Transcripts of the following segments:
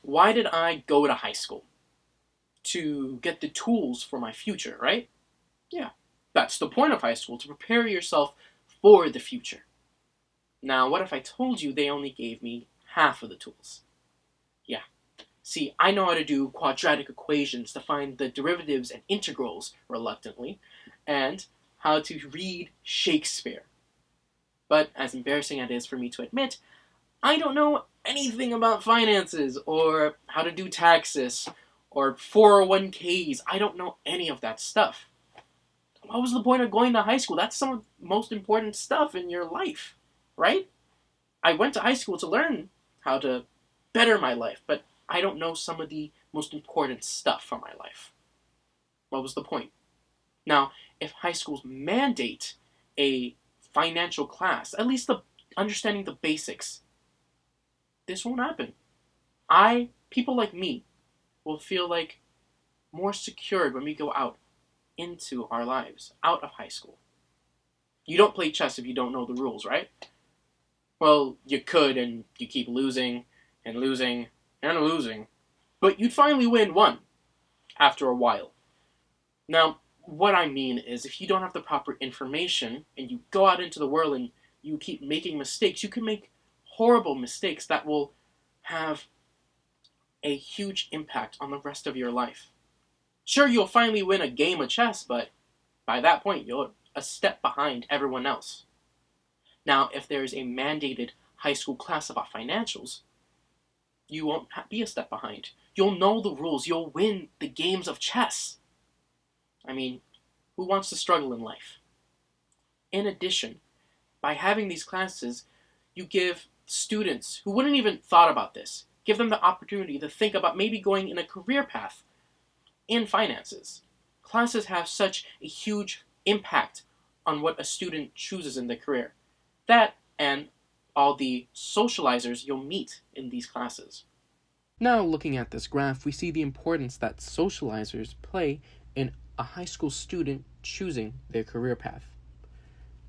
why did I go to high school? To get the tools for my future, right? Yeah, that's the point of high school, to prepare yourself for the future. Now, what if I told you they only gave me half of the tools? Yeah. See, I know how to do quadratic equations to find the derivatives and integrals, reluctantly, and how to read Shakespeare. But as embarrassing as it is for me to admit, I don't know anything about finances, or how to do taxes, or 401ks. I don't know any of that stuff. What was the point of going to high school? That's some of the most important stuff in your life, right? I went to high school to learn how to better my life, but I don't know some of the most important stuff for my life. What was the point? Now, if high schools mandate a financial class, at least the understanding the basics, this won't happen. People like me, will feel like more secured when we go out into our lives, out of high school. You don't play chess if you don't know the rules, right? Well, you could, and you keep losing and losing and losing, but you'd finally win one after a while. Now, what I mean is, if you don't have the proper information and you go out into the world and you keep making mistakes, you can make horrible mistakes that will have a huge impact on the rest of your life. Sure, you'll finally win a game of chess, but by that point, you're a step behind everyone else. Now, if there is a mandated high school class about financials, you won't be a step behind. You'll know the rules. You'll win the games of chess. I mean, who wants to struggle in life? In addition, by having these classes, you give students who wouldn't even thought about this, give them the opportunity to think about maybe going in a career path in finances. Classes have such a huge impact on what a student chooses in their career. That and all the socializers you'll meet in these classes. Now, looking at this graph, we see the importance that socializers play in a high school student choosing their career path.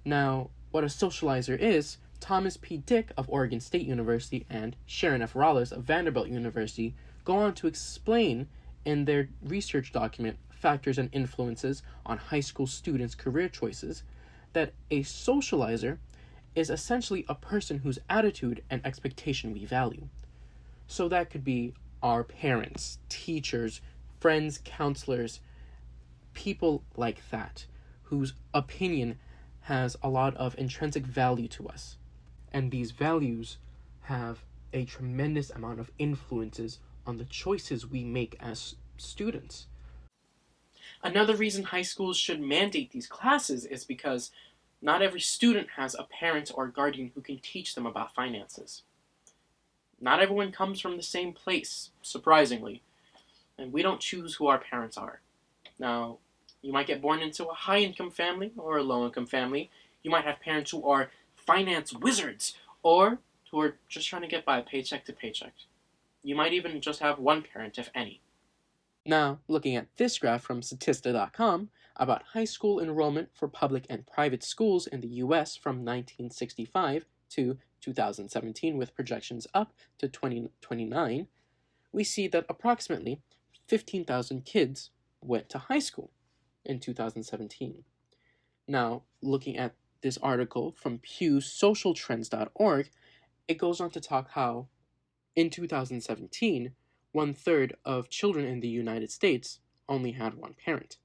Now, what a socializer is, Thomas P. Dick of Oregon State University and Sharon F. Rollis of Vanderbilt University go on to explain in their research document, Factors and Influences on High School Students' Career Choices, that a socializer is essentially a person whose attitude and expectation we value. So that could be our parents, teachers, friends, counselors, people like that, whose opinion has a lot of intrinsic value to us. And these values have a tremendous amount of influences on the choices we make as students. Another reason high schools should mandate these classes is because not every student has a parent or guardian who can teach them about finances. Not everyone comes from the same place, surprisingly, and we don't choose who our parents are. Now, you might get born into a high-income family or a low-income family. You might have parents who are finance wizards, or who are just trying to get by paycheck to paycheck. You might even just have one parent, if any. Now, looking at this graph from Statista.com about high school enrollment for public and private schools in the U.S. from 1965 to 2017 with projections up to 2029, we see that approximately 15,000 kids went to high school in 2017. Now, looking at this article from Pew's socialtrends.org, it goes on to talk how in 2017, 1/3 of children in the United States only had one parent.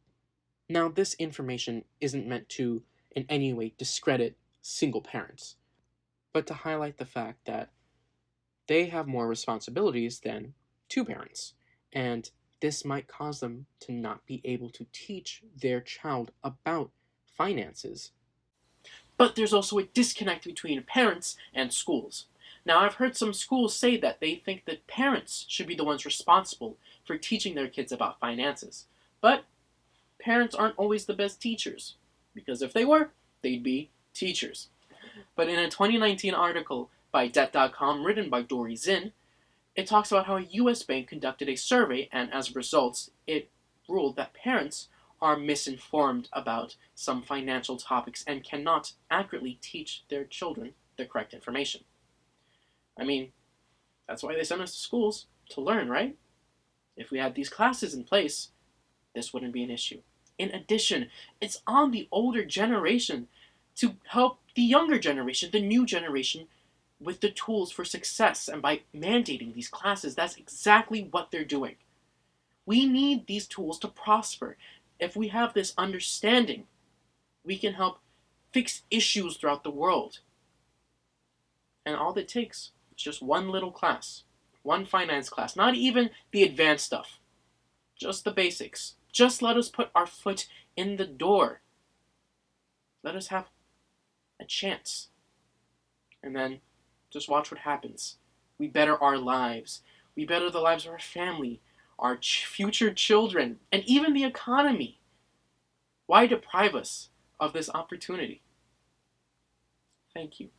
Now, this information isn't meant to in any way discredit single parents, but to highlight the fact that they have more responsibilities than two parents, and this might cause them to not be able to teach their child about finances. But there's also a disconnect between parents and schools. Now, I've heard some schools say that they think that parents should be the ones responsible for teaching their kids about finances. But parents aren't always the best teachers, because if they were, they'd be teachers. But in a 2019 article by Debt.com written by Dory Zinn, it talks about how a US bank conducted a survey, and as a result, it ruled that parents are misinformed about some financial topics and cannot accurately teach their children the correct information. I mean, that's why they send us to schools, to learn, right? If we had these classes in place, this wouldn't be an issue. In addition, it's on the older generation to help the younger generation, the new generation, with the tools for success. And by mandating these classes, that's exactly what they're doing. We need these tools to prosper. If we have this understanding, we can help fix issues throughout the world. And all it takes is just one little class, one finance class, not even the advanced stuff, just the basics. Just let us put our foot in the door. Let us have a chance. And then just watch what happens. We better our lives. We better the lives of our family, our future children, and even the economy. Why deprive us of this opportunity? Thank you.